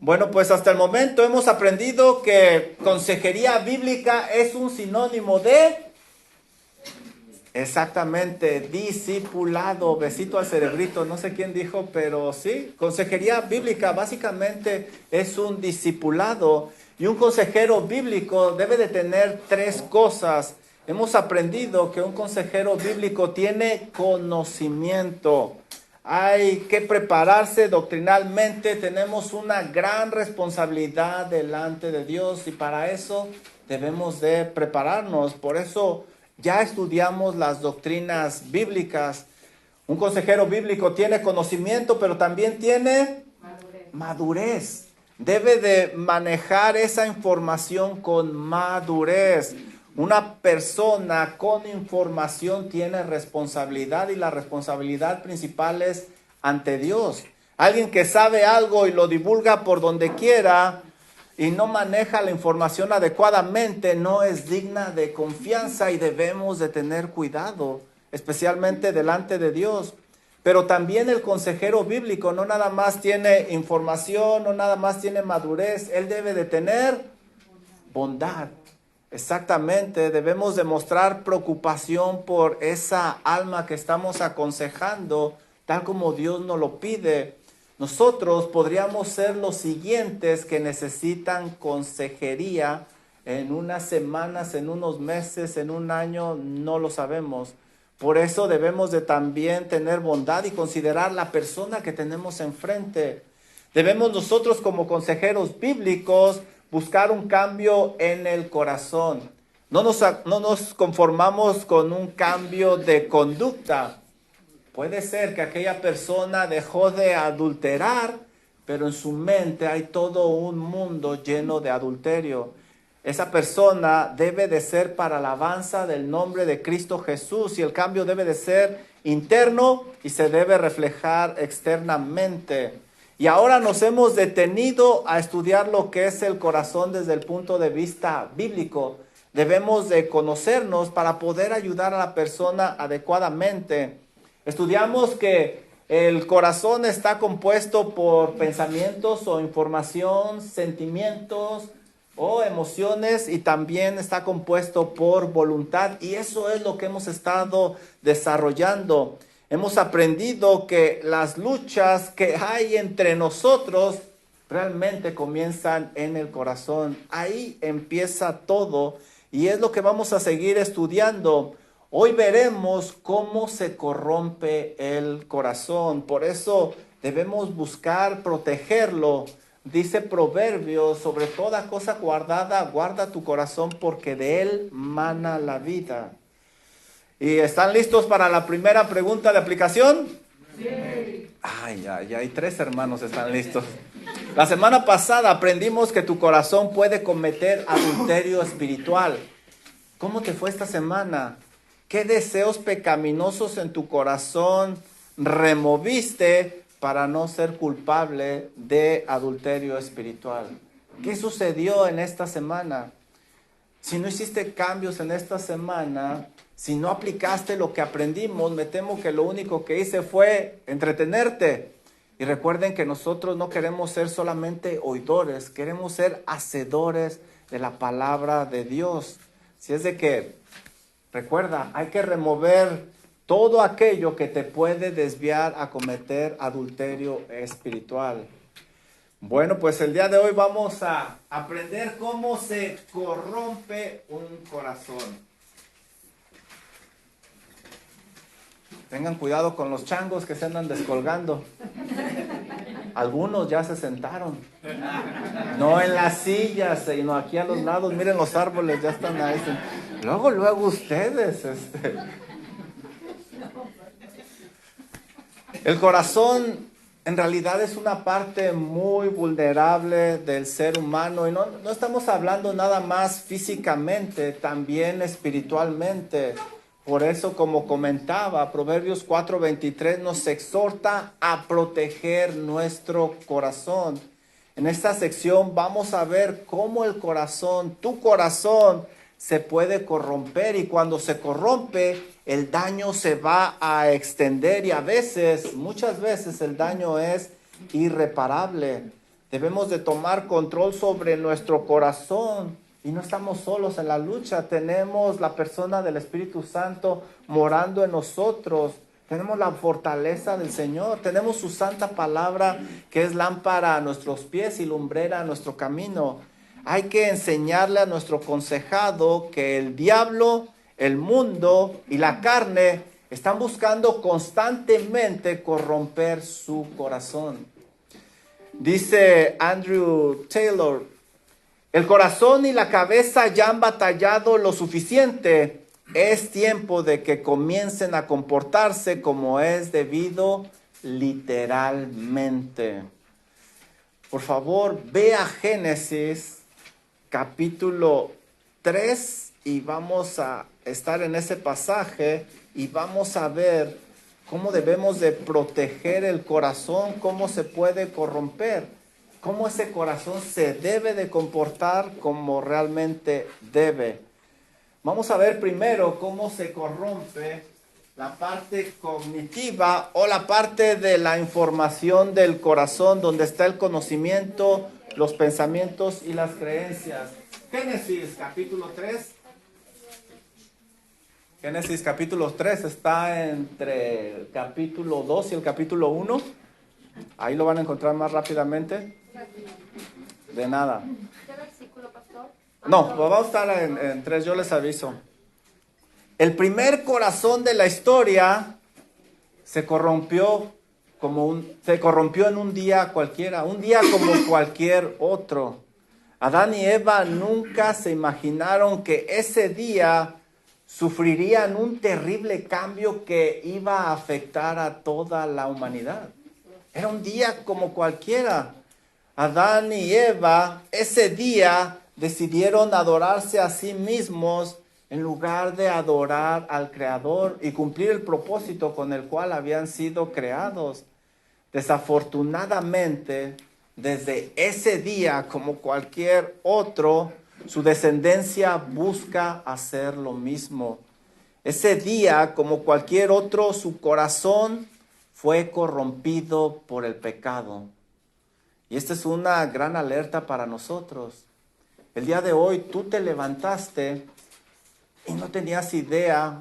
Bueno, pues hasta el momento hemos aprendido que consejería bíblica es un sinónimo de, exactamente, discipulado. Besito al cerebrito, no sé quién dijo, pero sí, consejería bíblica básicamente es un discipulado. Y un consejero bíblico debe de tener tres cosas. Hemos aprendido que un consejero bíblico tiene conocimiento. Hay que prepararse doctrinalmente, tenemos una gran responsabilidad delante de Dios y para eso debemos de prepararnos. Por eso ya estudiamos las doctrinas bíblicas. Un consejero bíblico tiene conocimiento, pero también tiene madurez. Debe de manejar esa información con madurez. Una persona con información tiene responsabilidad y la responsabilidad principal es ante Dios. Alguien que sabe algo y lo divulga por donde quiera y no maneja la información adecuadamente no es digna de confianza y debemos de tener cuidado, especialmente delante de Dios. Pero también el consejero bíblico no nada más tiene información, no nada más tiene madurez, él debe de tener bondad. Exactamente, debemos demostrar preocupación por esa alma que estamos aconsejando, tal como Dios nos lo pide. Nosotros podríamos ser los siguientes que necesitan consejería en unas semanas, en unos meses, en un año, no lo sabemos. Por eso debemos de también tener bondad y considerar la persona que tenemos enfrente. Debemos nosotros como consejeros bíblicos buscar un cambio en el corazón. No nos conformamos con un cambio de conducta. Puede ser que aquella persona dejó de adulterar, pero en su mente hay todo un mundo lleno de adulterio. Esa persona debe de ser para la alabanza del nombre de Cristo Jesús y el cambio debe de ser interno y se debe reflejar externamente. Y ahora nos hemos detenido a estudiar lo que es el corazón desde el punto de vista bíblico. Debemos de conocernos para poder ayudar a la persona adecuadamente. Estudiamos que el corazón está compuesto por pensamientos o información, sentimientos o emociones y también está compuesto por voluntad y eso es lo que hemos estado desarrollando. Hemos aprendido que las luchas que hay entre nosotros realmente comienzan en el corazón. Ahí empieza todo y es lo que vamos a seguir estudiando. Hoy veremos cómo se corrompe el corazón. Por eso debemos buscar protegerlo. Dice Proverbios, sobre toda cosa guardada, guarda tu corazón porque de él mana la vida. ¿Y están listos para la primera pregunta de aplicación? Sí. Ay, 3 hermanos están listos. La semana pasada aprendimos que tu corazón puede cometer adulterio espiritual. ¿Cómo te fue esta semana? ¿Qué deseos pecaminosos en tu corazón removiste para no ser culpable de adulterio espiritual? ¿Qué sucedió en esta semana? Si no hiciste cambios en esta semana, si no aplicaste lo que aprendimos, me temo que lo único que hice fue entretenerte. Y recuerden que nosotros no queremos ser solamente oidores, queremos ser hacedores de la palabra de Dios. Si es de que, recuerda, hay que remover todo aquello que te puede desviar a cometer adulterio espiritual. Bueno, pues el día de hoy vamos a aprender cómo se corrompe un corazón. Tengan cuidado con los changos que se andan descolgando. Algunos ya se sentaron. No en las sillas, sino aquí a los lados. Miren los árboles, ya están ahí. Luego ustedes. El corazón en realidad es una parte muy vulnerable del ser humano. Y no estamos hablando nada más físicamente, también espiritualmente. Por eso, como comentaba, Proverbios 4:23 nos exhorta a proteger nuestro corazón. En esta sección vamos a ver cómo el corazón, tu corazón, se puede corromper y cuando se corrompe, el daño se va a extender y muchas veces el daño es irreparable. Debemos de tomar control sobre nuestro corazón. Y no estamos solos en la lucha. Tenemos la persona del Espíritu Santo morando en nosotros. Tenemos la fortaleza del Señor. Tenemos su santa palabra que es lámpara a nuestros pies y lumbrera a nuestro camino. Hay que enseñarle a nuestro consejado que el diablo, el mundo y la carne están buscando constantemente corromper su corazón. Dice Andrew Taylor, el corazón y la cabeza ya han batallado lo suficiente. Es tiempo de que comiencen a comportarse como es debido literalmente. Por favor, vea Génesis capítulo 3 y vamos a estar en ese pasaje y vamos a ver cómo debemos de proteger el corazón, cómo se puede corromper, cómo ese corazón se debe de comportar como realmente debe. Vamos a ver primero cómo se corrompe la parte cognitiva o la parte de la información del corazón, donde está el conocimiento, los pensamientos y las creencias. Génesis capítulo 3. Génesis capítulo 3 está entre el capítulo 2 y el capítulo 1. Ahí lo van a encontrar más rápidamente. De nada. ¿Qué versículo, pastor? No, vamos a estar en 3, yo les aviso. El primer corazón de la historia se corrompió en un día cualquiera, un día como cualquier otro. Adán y Eva nunca se imaginaron que ese día sufrirían un terrible cambio que iba a afectar a toda la humanidad. Era un día como cualquiera. Adán y Eva ese día decidieron adorarse a sí mismos en lugar de adorar al Creador y cumplir el propósito con el cual habían sido creados. Desafortunadamente, desde ese día, como cualquier otro, su descendencia busca hacer lo mismo. Ese día, como cualquier otro, su corazón fue corrompido por el pecado. Y esta es una gran alerta para nosotros. El día de hoy tú te levantaste y no tienes idea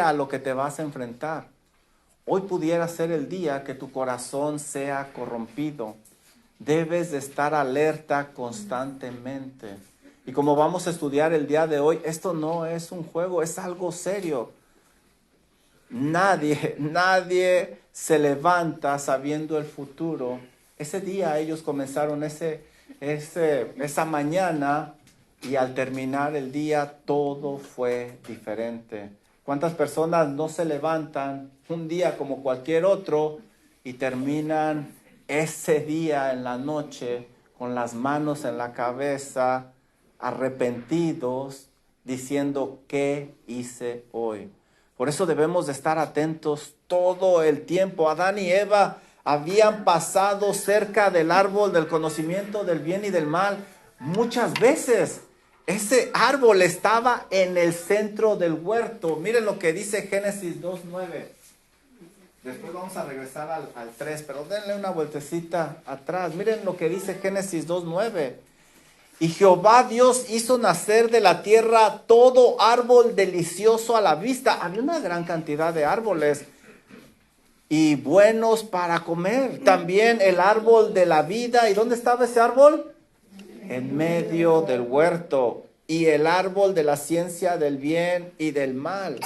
a lo que te vas a enfrentar. Hoy pudiera ser el día que tu corazón sea corrompido. Debes de estar alerta constantemente. Y como vamos a estudiar el día de hoy, esto no es un juego, es algo serio. Nadie se levanta sabiendo el futuro. Ese día ellos comenzaron esa mañana y al terminar el día todo fue diferente. ¿Cuántas personas no se levantan un día como cualquier otro y terminan ese día en la noche con las manos en la cabeza, arrepentidos, diciendo ¿qué hice hoy? Por eso debemos de estar atentos todo el tiempo. Adán y Eva habían pasado cerca del árbol del conocimiento del bien y del mal muchas veces. Ese árbol estaba en el centro del huerto. Miren lo que dice Génesis 2:9. Después vamos a regresar al 3, pero denle una vueltecita atrás. Miren lo que dice Génesis 2:9. Y Jehová Dios hizo nacer de la tierra todo árbol delicioso a la vista. Había una gran cantidad de árboles y buenos para comer. También el árbol de la vida. ¿Y dónde estaba ese árbol? En medio del huerto. Y el árbol de la ciencia del bien y del mal.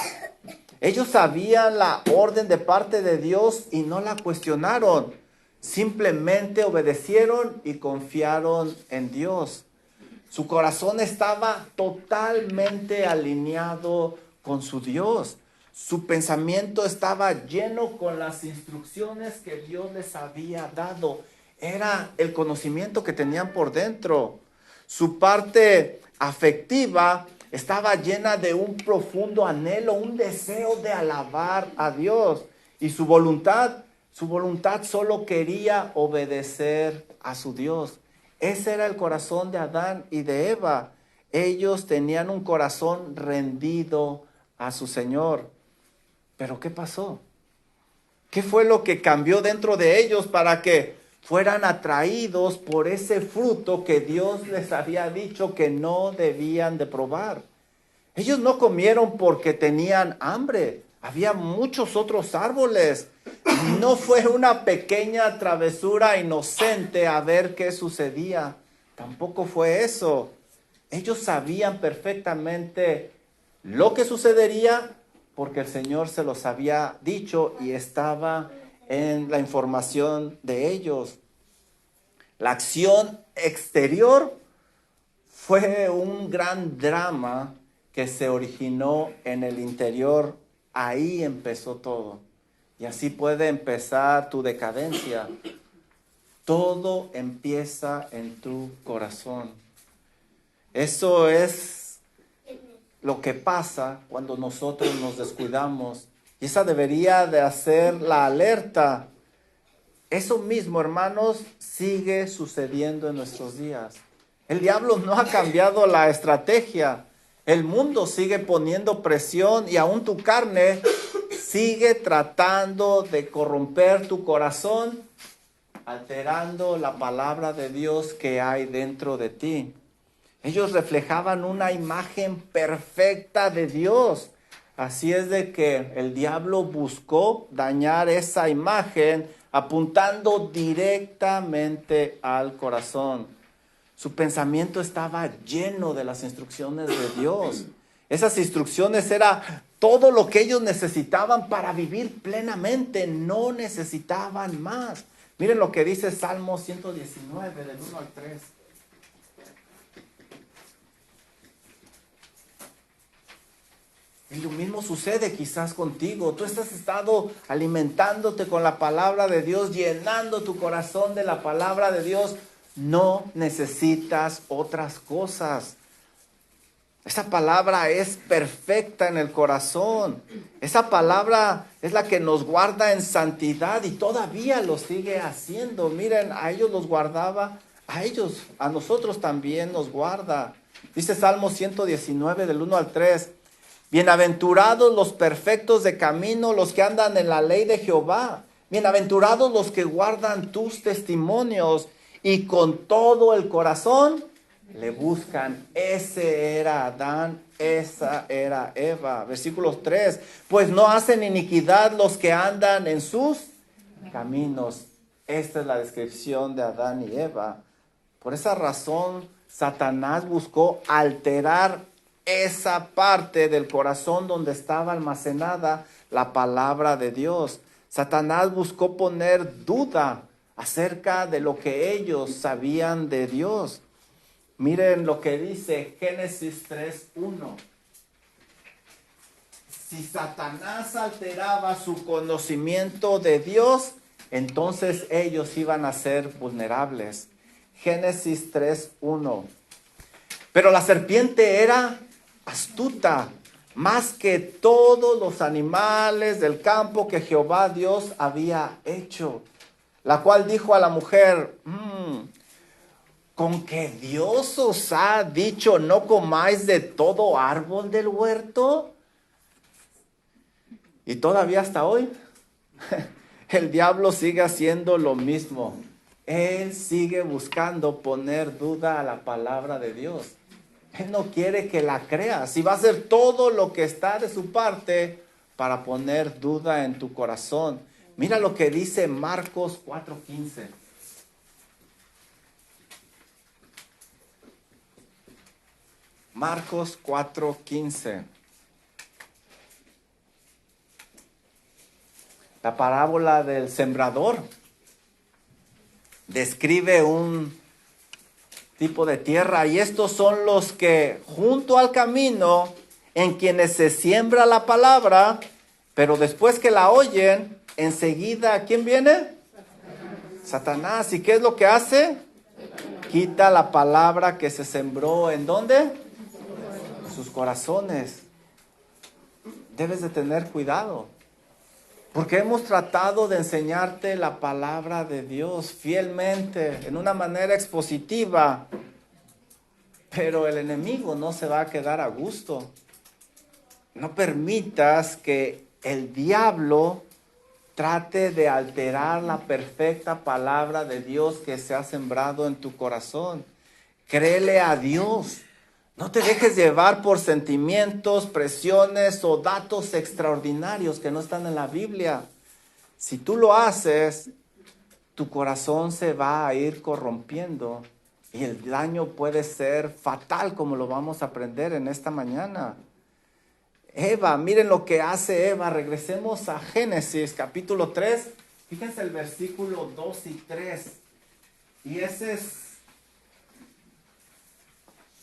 Ellos sabían la orden de parte de Dios y no la cuestionaron. Simplemente obedecieron y confiaron en Dios. Su corazón estaba totalmente alineado con su Dios. Su pensamiento estaba lleno con las instrucciones que Dios les había dado. Era el conocimiento que tenían por dentro. Su parte afectiva estaba llena de un profundo anhelo, un deseo de alabar a Dios. Y su voluntad solo quería obedecer a su Dios. Ese era el corazón de Adán y de Eva. Ellos tenían un corazón rendido a su Señor. Pero ¿qué pasó? ¿Qué fue lo que cambió dentro de ellos para que fueran atraídos por ese fruto que Dios les había dicho que no debían de probar. Ellos no comieron porque tenían hambre. Había muchos otros árboles. No fue una pequeña travesura inocente a ver qué sucedía. Tampoco fue eso. Ellos sabían perfectamente lo que sucedería porque el Señor se los había dicho y estaba en la información de ellos. La acción exterior fue un gran drama que se originó en el interior. Ahí empezó todo. Y así puede empezar tu decadencia. Todo empieza en tu corazón. Eso es lo que pasa cuando nosotros nos descuidamos. Y esa debería de hacer la alerta. Eso mismo, hermanos, sigue sucediendo en nuestros días. El diablo no ha cambiado la estrategia. El mundo sigue poniendo presión y aún tu carne sigue tratando de corromper tu corazón, alterando la palabra de Dios que hay dentro de ti. Ellos reflejaban una imagen perfecta de Dios. Así es de que el diablo buscó dañar esa imagen apuntando directamente al corazón. Su pensamiento estaba lleno de las instrucciones de Dios. Esas instrucciones era todo lo que ellos necesitaban para vivir plenamente. No necesitaban más. Miren lo que dice Salmo 119, del 1 al 3. Y lo mismo sucede quizás contigo. Tú has estado alimentándote con la palabra de Dios, llenando tu corazón de la palabra de Dios. No necesitas otras cosas. Esa palabra es perfecta en el corazón. Esa palabra es la que nos guarda en santidad y todavía lo sigue haciendo. Miren, a ellos los guardaba, a nosotros también nos guarda. Dice Salmo 119 del 1 al 3. Bienaventurados los perfectos de camino, los que andan en la ley de Jehová. Bienaventurados los que guardan tus testimonios y con todo el corazón le buscan. Ese era Adán, esa era Eva. Versículo 3. Pues no hacen iniquidad los que andan en sus caminos. Esta es la descripción de Adán y Eva. Por esa razón, Satanás buscó alterar esa parte del corazón donde estaba almacenada la palabra de Dios. Satanás buscó poner duda acerca de lo que ellos sabían de Dios. Miren lo que dice Génesis 3:1. Si Satanás alteraba su conocimiento de Dios, entonces ellos iban a ser vulnerables. Génesis 3:1. Pero la serpiente era astuta, más que todos los animales del campo que Jehová Dios había hecho, la cual dijo a la mujer: ¿con que Dios os ha dicho no comáis de todo árbol del huerto? Y todavía hasta hoy, el diablo sigue haciendo lo mismo. Él sigue buscando poner duda a la palabra de Dios. Él no quiere que la creas. Y va a hacer todo lo que está de su parte para poner duda en tu corazón. Mira lo que dice Marcos 4:15. Marcos 4:15. La parábola del sembrador describe un tipo de tierra, y estos son los que junto al camino, en quienes se siembra la palabra, pero después que la oyen, enseguida, ¿quién viene? Satanás. ¿Y qué es lo que hace? Quita la palabra que se sembró. ¿En dónde? En sus corazones. Debes de tener cuidado, porque hemos tratado de enseñarte la palabra de Dios fielmente, en una manera expositiva, pero el enemigo no se va a quedar a gusto. No permitas que el diablo trate de alterar la perfecta palabra de Dios que se ha sembrado en tu corazón. Créele a Dios. No te dejes llevar por sentimientos, presiones o datos extraordinarios que no están en la Biblia. Si tú lo haces, tu corazón se va a ir corrompiendo y el daño puede ser fatal, como lo vamos a aprender en esta mañana. Eva, miren lo que hace Eva. Regresemos a Génesis capítulo 3. Fíjense el versículo 2 y 3. Y ese es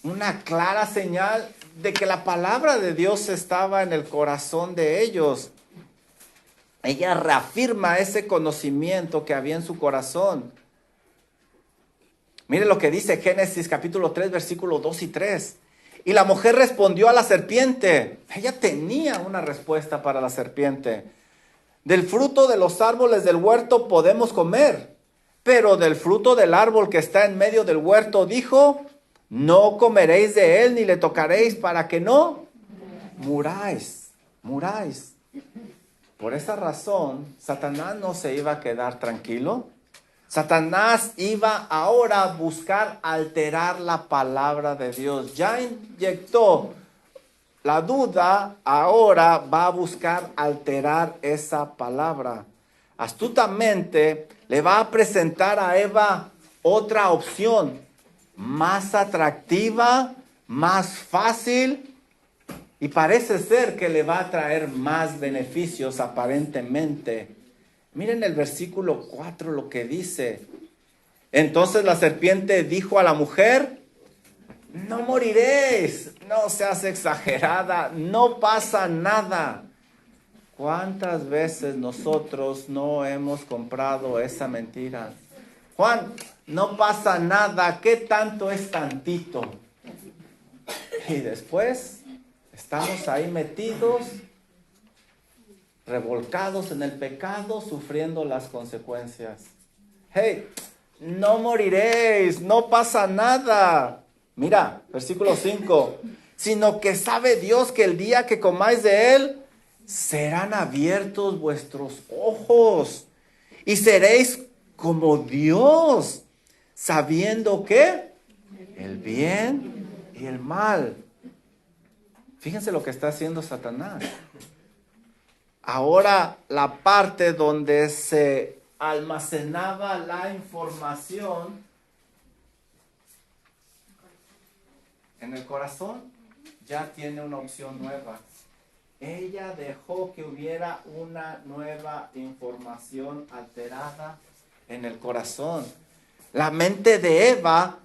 una clara señal de que la palabra de Dios estaba en el corazón de ellos. Ella reafirma ese conocimiento que había en su corazón. Miren lo que dice Génesis capítulo 3, versículos 2 y 3. Y la mujer respondió a la serpiente. Ella tenía una respuesta para la serpiente. Del fruto de los árboles del huerto podemos comer, pero del fruto del árbol que está en medio del huerto, dijo, no comeréis de él ni le tocaréis para que no muráis. Por esa razón, Satanás no se iba a quedar tranquilo. Satanás iba ahora a buscar alterar la palabra de Dios. Ya inyectó la duda, ahora va a buscar alterar esa palabra. Astutamente le va a presentar a Eva otra opción, más atractiva, más fácil, y parece ser que le va a traer más beneficios aparentemente. Miren el versículo 4 lo que dice. Entonces la serpiente dijo a la mujer, no moriréis, no seas exagerada, no pasa nada. ¿Cuántas veces nosotros no hemos comprado esa mentira? Juan, no pasa nada, ¿qué tanto es tantito? Y después estamos ahí metidos, revolcados en el pecado, sufriendo las consecuencias. Hey, no moriréis, no pasa nada. Mira, versículo 5. Sino que sabe Dios que el día que comáis de él, serán abiertos vuestros ojos y seréis como Dios, sabiendo que el bien y el mal. Fíjense lo que está haciendo Satanás. Ahora la parte donde se almacenaba la información en el corazón ya tiene una opción nueva. Ella dejó que hubiera una nueva información alterada en el corazón. La mente de Eva,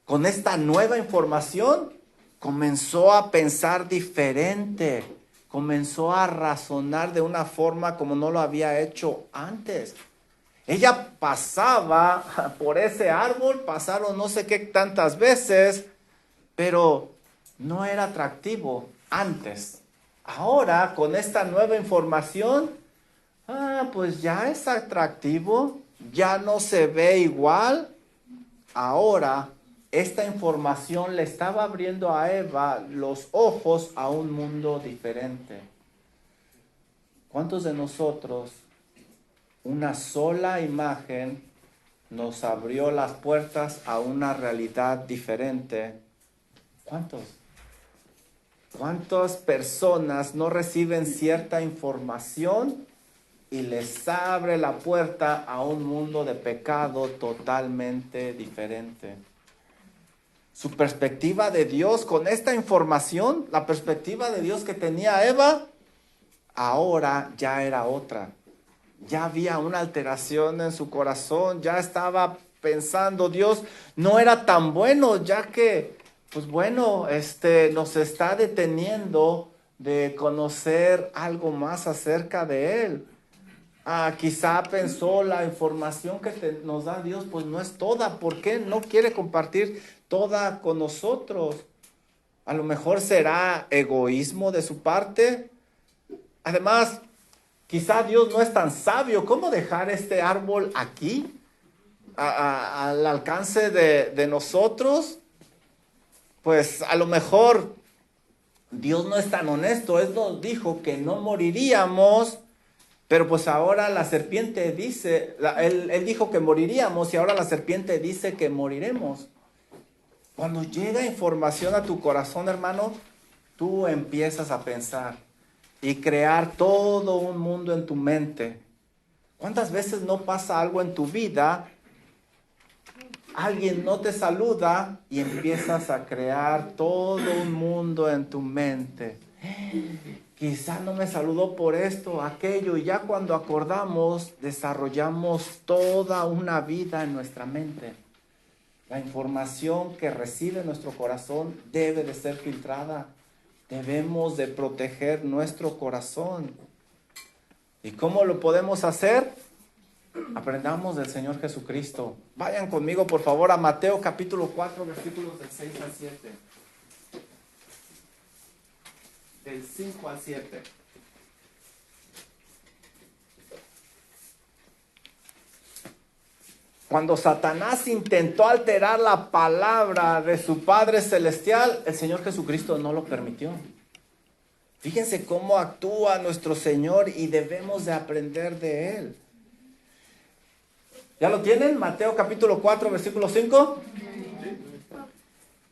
con esta nueva información, comenzó a pensar diferente. Comenzó a razonar de una forma como no lo había hecho antes. Ella pasaba por ese árbol, pasaron no sé qué tantas veces, pero no era atractivo antes. Ahora, con esta nueva información, pues ya es atractivo, ya no se ve igual. Ahora, esta información le estaba abriendo a Eva los ojos a un mundo diferente. ¿Cuántos de nosotros, una sola imagen nos abrió las puertas a una realidad diferente? ¿Cuántos? ¿Cuántas personas no reciben cierta información y les abre la puerta a un mundo de pecado totalmente diferente? Su perspectiva de Dios con esta información, la perspectiva de Dios que tenía Eva, ahora ya era otra. Ya había una alteración en su corazón, ya estaba pensando, Dios no era tan bueno, ya que pues bueno, nos está deteniendo de conocer algo más acerca de Él. Quizá pensó la información que nos da Dios, pues no es toda. ¿Por qué no quiere compartir toda con nosotros? A lo mejor será egoísmo de su parte. Además, quizá Dios no es tan sabio. ¿Cómo dejar este árbol aquí, al alcance de nosotros? Pues a lo mejor Dios no es tan honesto. Él nos dijo que no moriríamos Pero pues ahora la serpiente dice, él dijo que moriríamos y ahora la serpiente dice que moriremos. Cuando llega información a tu corazón, hermano, tú empiezas a pensar y crear todo un mundo en tu mente. ¿Cuántas veces no pasa algo en tu vida? Alguien no te saluda y empiezas a crear todo un mundo en tu mente. Quizá no me saludó por esto, aquello, y ya cuando acordamos, desarrollamos toda una vida en nuestra mente. La información que recibe nuestro corazón debe de ser filtrada. Debemos de proteger nuestro corazón. ¿Y cómo lo podemos hacer? Aprendamos del Señor Jesucristo. Vayan conmigo, por favor, a Mateo capítulo 4, versículos del 6 al 7. Del 5 al 7. Cuando Satanás intentó alterar la palabra de su Padre Celestial, el Señor Jesucristo no lo permitió. Fíjense cómo actúa nuestro Señor y debemos de aprender de Él. ¿Ya lo tienen? Mateo capítulo 4, versículo 5.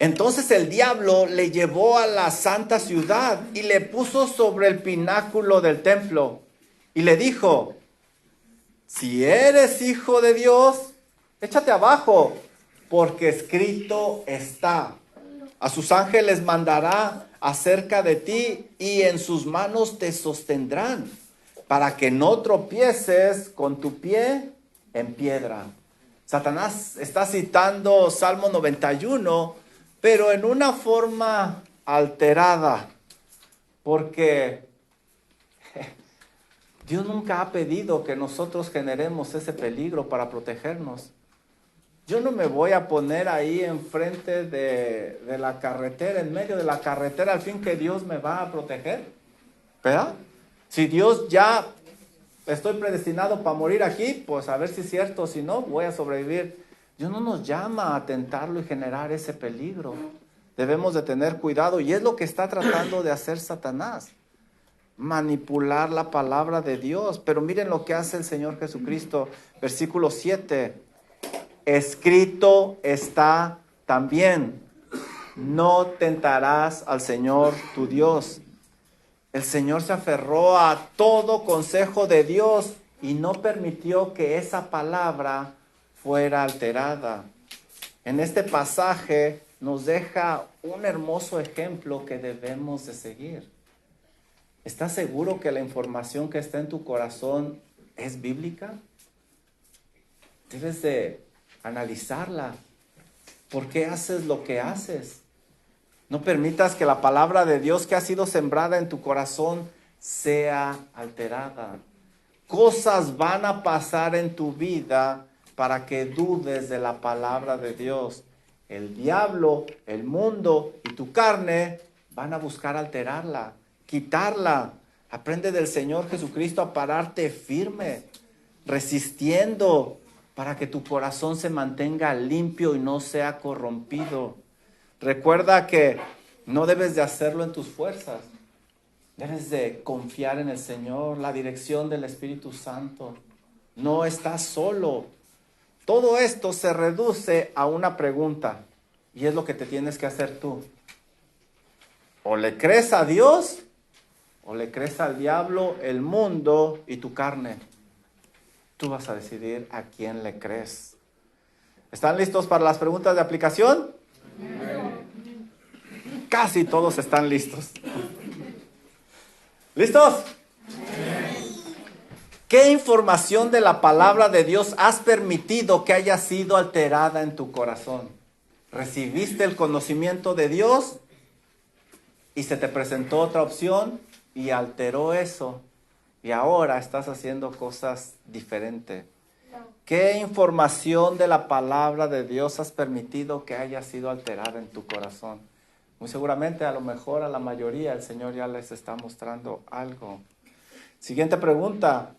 Entonces el diablo le llevó a la santa ciudad y le puso sobre el pináculo del templo y le dijo: si eres hijo de Dios, échate abajo, porque escrito está: a sus ángeles mandará acerca de ti y en sus manos te sostendrán, para que no tropieces con tu pie en piedra. Satanás está citando Salmo 91, pero en una forma alterada, porque Dios nunca ha pedido que nosotros generemos ese peligro para protegernos. Yo no me voy a poner ahí enfrente de la carretera, en medio de la carretera, al fin que Dios me va a proteger, ¿verdad? Si Dios ya estoy predestinado para morir aquí, pues a ver si es cierto, si no, voy a sobrevivir. Dios no nos llama a tentarlo y generar ese peligro. Debemos de tener cuidado y es lo que está tratando de hacer Satanás. Manipular la palabra de Dios. Pero miren lo que hace el Señor Jesucristo. Versículo 7. Escrito está también: no tentarás al Señor tu Dios. El Señor se aferró a todo consejo de Dios y no permitió que esa palabra fuera alterada. En este pasaje nos deja un hermoso ejemplo que debemos de seguir. ¿Estás seguro que la información que está en tu corazón es bíblica? Debes de analizarla. ¿Por qué haces lo que haces? No permitas que la palabra de Dios que ha sido sembrada en tu corazón sea alterada. Cosas van a pasar en tu vida para que dudes de la palabra de Dios. El diablo, el mundo y tu carne van a buscar alterarla, quitarla. Aprende del Señor Jesucristo a pararte firme, resistiendo, para que tu corazón se mantenga limpio y no sea corrompido. Recuerda que no debes de hacerlo en tus fuerzas. Debes de confiar en el Señor, la dirección del Espíritu Santo. No estás solo. Todo esto se reduce a una pregunta, y es lo que te tienes que hacer tú. O le crees a Dios, o le crees al diablo, el mundo y tu carne. Tú vas a decidir a quién le crees. ¿Están listos para las preguntas de aplicación? Casi todos están listos. ¿Listos? ¿Qué información de la palabra de Dios has permitido que haya sido alterada en tu corazón? ¿Recibiste el conocimiento de Dios y se te presentó otra opción y alteró eso? Y ahora estás haciendo cosas diferentes. ¿Qué información de la palabra de Dios has permitido que haya sido alterada en tu corazón? Muy seguramente, a lo mejor a la mayoría, el Señor ya les está mostrando algo. Siguiente pregunta.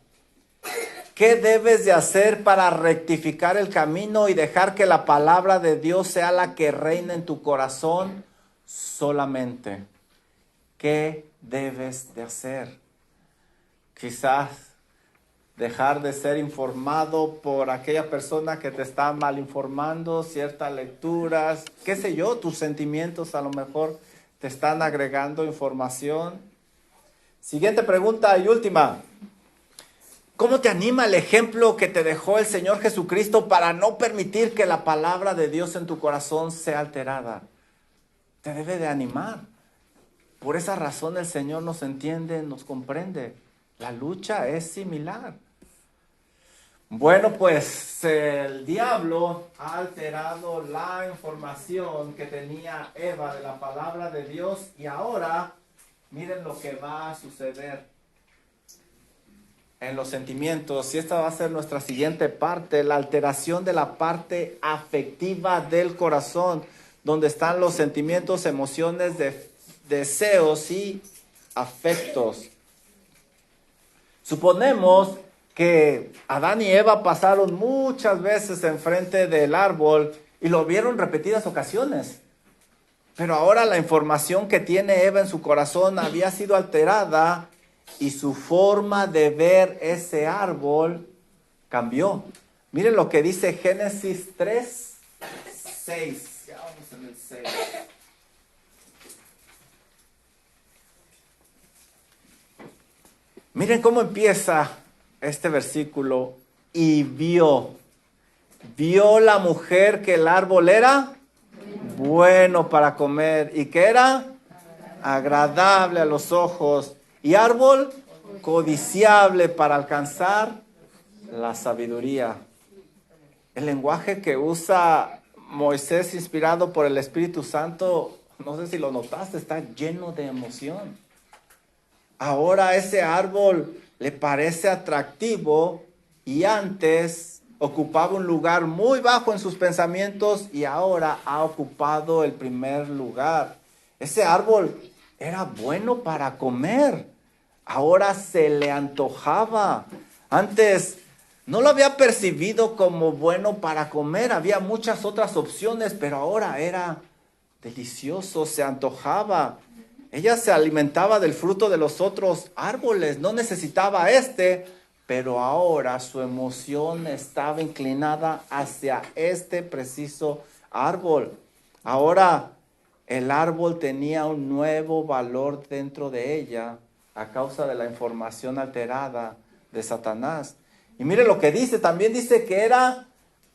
¿Qué debes de hacer para rectificar el camino y dejar que la palabra de Dios sea la que reine en tu corazón solamente? ¿Qué debes de hacer? Quizás dejar de ser informado por aquella persona que te está mal informando, ciertas lecturas, qué sé yo, tus sentimientos a lo mejor te están agregando información. Siguiente pregunta y última. ¿Cómo te anima el ejemplo que te dejó el Señor Jesucristo para no permitir que la palabra de Dios en tu corazón sea alterada? Te debe de animar. Por esa razón el Señor nos entiende, nos comprende. La lucha es similar. Bueno, pues el diablo ha alterado la información que tenía Eva de la palabra de Dios y ahora miren lo que va a suceder en los sentimientos. Y esta va a ser nuestra siguiente parte, la alteración de la parte afectiva del corazón, donde están los sentimientos, emociones, deseos y afectos. Suponemos que Adán y Eva pasaron muchas veces enfrente del árbol y lo vieron repetidas ocasiones. Pero ahora la información que tiene Eva en su corazón había sido alterada y su forma de ver ese árbol cambió. Miren lo que dice Génesis 3, 6. Ya vamos en el 6. Miren cómo empieza este versículo. Y vio la mujer que el árbol era bueno para comer. ¿Y qué era? Agradable a los ojos. Y árbol codiciable para alcanzar la sabiduría. El lenguaje que usa Moisés, inspirado por el Espíritu Santo, no sé si lo notaste, está lleno de emoción. Ahora ese árbol le parece atractivo y antes ocupaba un lugar muy bajo en sus pensamientos y ahora ha ocupado el primer lugar. Ese árbol era bueno para comer. Ahora se le antojaba. Antes no lo había percibido como bueno para comer. Había muchas otras opciones, pero ahora era delicioso, se antojaba. Ella se alimentaba del fruto de los otros árboles, no necesitaba pero ahora su emoción estaba inclinada hacia este preciso árbol. Ahora el árbol tenía un nuevo valor dentro de ella a causa de la información alterada de Satanás. Y mire lo que dice, también dice que era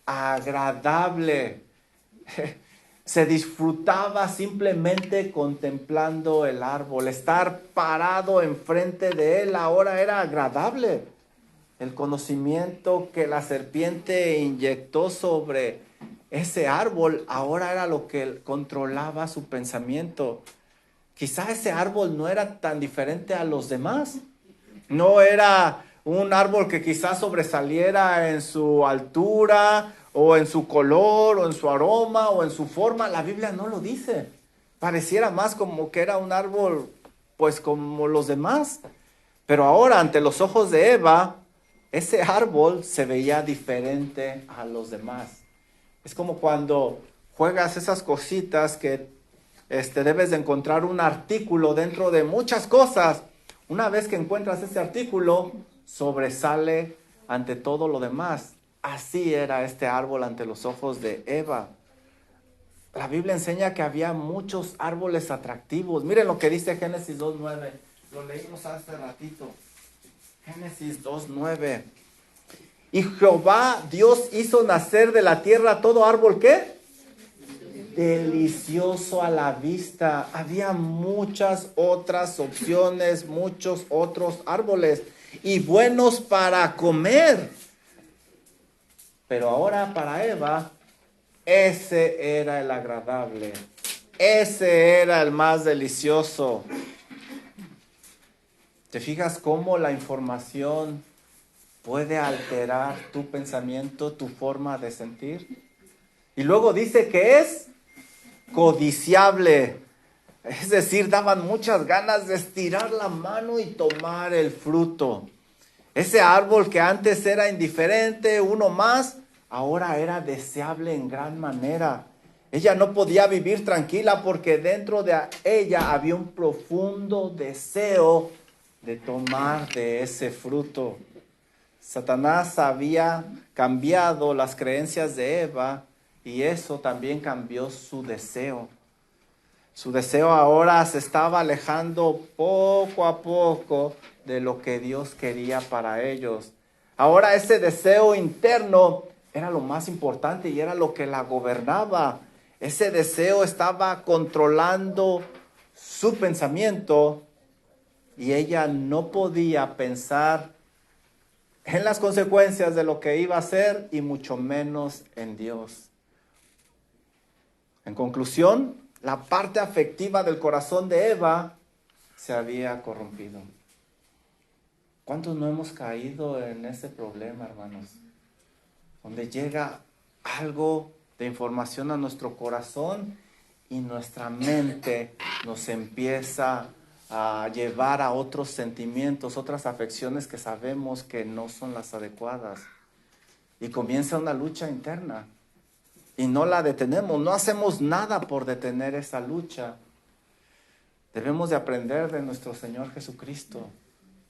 agradable. Se disfrutaba simplemente contemplando el árbol. Estar parado enfrente de él ahora era agradable. El conocimiento que la serpiente inyectó sobre ese árbol ahora era lo que controlaba su pensamiento. Quizá ese árbol no era tan diferente a los demás. No era un árbol que quizás sobresaliera en su altura o en su color, o en su aroma, o en su forma. La Biblia no lo dice. Pareciera más como que era un árbol, pues como los demás. Pero ahora, ante los ojos de Eva, ese árbol se veía diferente a los demás. Es como cuando juegas esas cositas que debes de encontrar un artículo dentro de muchas cosas. Una vez que encuentras ese artículo, sobresale ante todo lo demás. Así era este árbol ante los ojos de Eva. La Biblia enseña que había muchos árboles atractivos. Miren lo que dice Génesis 2:9. Lo leímos hace ratito. Génesis 2:9. Y Jehová Dios hizo nacer de la tierra todo árbol, ¿qué? Delicioso a la vista. Había muchas otras opciones, muchos otros árboles y buenos para comer. Pero ahora para Eva, ese era el agradable. Ese era el más delicioso. ¿Te fijas cómo la información puede alterar tu pensamiento, tu forma de sentir? Y luego dice que es codiciable. Es decir, daban muchas ganas de estirar la mano y tomar el fruto. Ese árbol que antes era indiferente, uno más, ahora era deseable en gran manera. Ella no podía vivir tranquila porque dentro de ella había un profundo deseo de tomar de ese fruto. Satanás había cambiado las creencias de Eva y eso también cambió su deseo. Su deseo ahora se estaba alejando poco a poco de lo que Dios quería para ellos. Ahora ese deseo interno era lo más importante y era lo que la gobernaba. Ese deseo estaba controlando su pensamiento y ella no podía pensar en las consecuencias de lo que iba a hacer y mucho menos en Dios. En conclusión, la parte afectiva del corazón de Eva se había corrompido. ¿Cuántos no hemos caído en ese problema, hermanos? Donde llega algo de información a nuestro corazón y nuestra mente nos empieza a llevar a otros sentimientos, otras afecciones que sabemos que no son las adecuadas. Y comienza una lucha interna. Y no la detenemos, no hacemos nada por detener esa lucha. Debemos de aprender de nuestro Señor Jesucristo.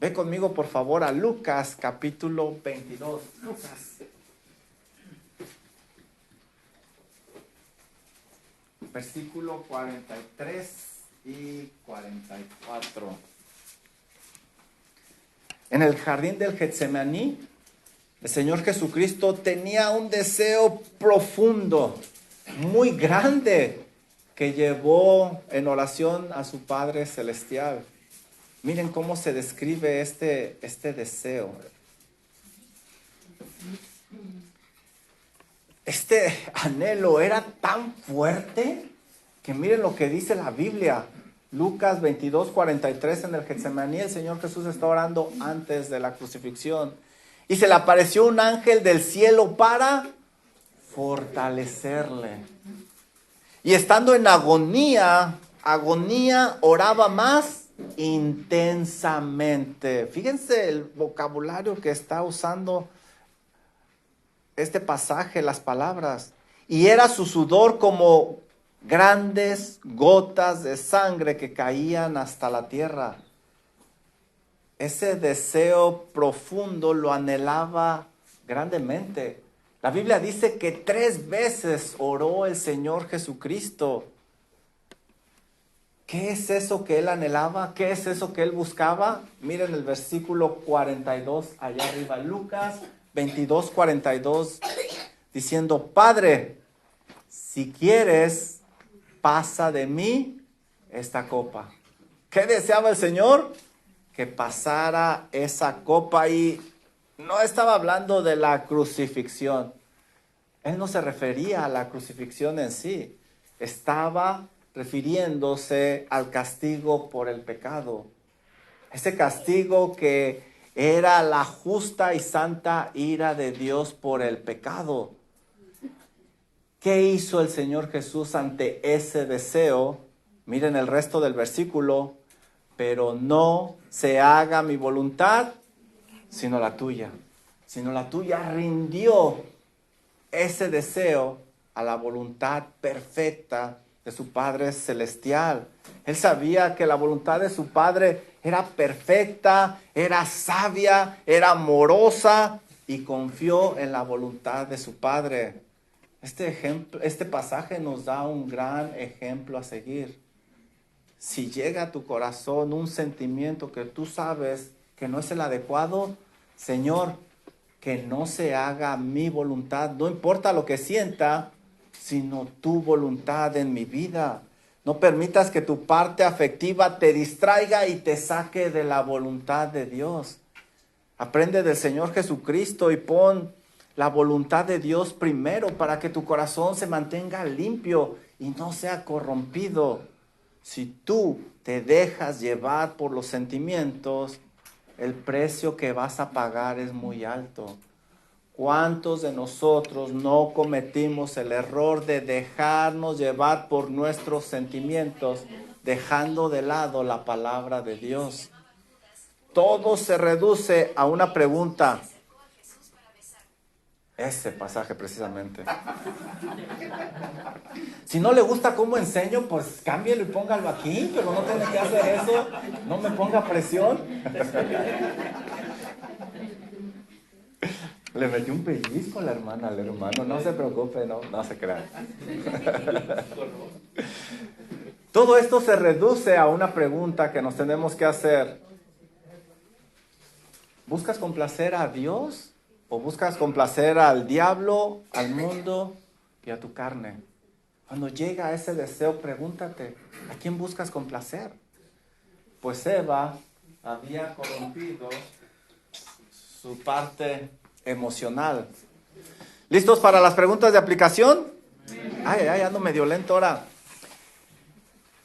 Ve conmigo por favor a Lucas capítulo 22. Lucas. Versículo 43 y 44. En el jardín del Getsemaní, el Señor Jesucristo tenía un deseo profundo, muy grande, que llevó en oración a su Padre Celestial. Miren cómo se describe este deseo. Este anhelo era tan fuerte que miren lo que dice la Biblia. Lucas 22, 43, en el Getsemaní el Señor Jesús está orando antes de la crucifixión. Y se le apareció un ángel del cielo para fortalecerle. Y estando en agonía, oraba más intensamente. Fíjense el vocabulario que está usando este pasaje, las palabras. Y era su sudor como grandes gotas de sangre que caían hasta la tierra. Ese deseo profundo lo anhelaba grandemente. La Biblia dice que 3 veces oró el Señor Jesucristo. ¿Qué es eso que él anhelaba? ¿Qué es eso que él buscaba? Miren el versículo 42 allá arriba. Lucas 22, 42, diciendo: Padre, si quieres, pasa de mí esta copa. ¿Qué deseaba el Señor? Que pasara esa copa. Y no estaba hablando de la crucifixión. Él no se refería a la crucifixión en sí. Estaba refiriéndose al castigo por el pecado. Ese castigo que era la justa y santa ira de Dios por el pecado. ¿Qué hizo el Señor Jesús ante ese deseo? Miren el resto del versículo. Pero no se haga mi voluntad, sino la tuya. Sino la tuya. Rindió ese deseo a la voluntad perfecta de su Padre Celestial. Él sabía que la voluntad de su Padre era perfecta, era sabia, era amorosa y confió en la voluntad de su Padre. Este pasaje nos da un gran ejemplo a seguir. Si llega a tu corazón un sentimiento que tú sabes que no es el adecuado, Señor, que no se haga mi voluntad, no importa lo que sienta, sino tu voluntad en mi vida. No permitas que tu parte afectiva te distraiga y te saque de la voluntad de Dios. Aprende del Señor Jesucristo y pon la voluntad de Dios primero para que tu corazón se mantenga limpio y no sea corrompido. Si tú te dejas llevar por los sentimientos, el precio que vas a pagar es muy alto. ¿Cuántos de nosotros no cometimos el error de dejarnos llevar por nuestros sentimientos, dejando de lado la palabra de Dios? Todo se reduce a una pregunta. Ese pasaje precisamente. Si no le gusta cómo enseño, pues cámbielo y póngalo aquí, pero no tiene que hacer eso. No me ponga presión. Le metió un pellizco a la hermana, al hermano. No se preocupe, no se crea. Todo esto se reduce a una pregunta que nos tenemos que hacer. ¿Buscas complacer a Dios o buscas complacer al diablo, al mundo y a tu carne? Cuando llega ese deseo, pregúntate, ¿a quién buscas complacer? Pues Eva había corrompido su parte emocional. ¿Listos para las preguntas de aplicación? Ay, ando medio lento ahora.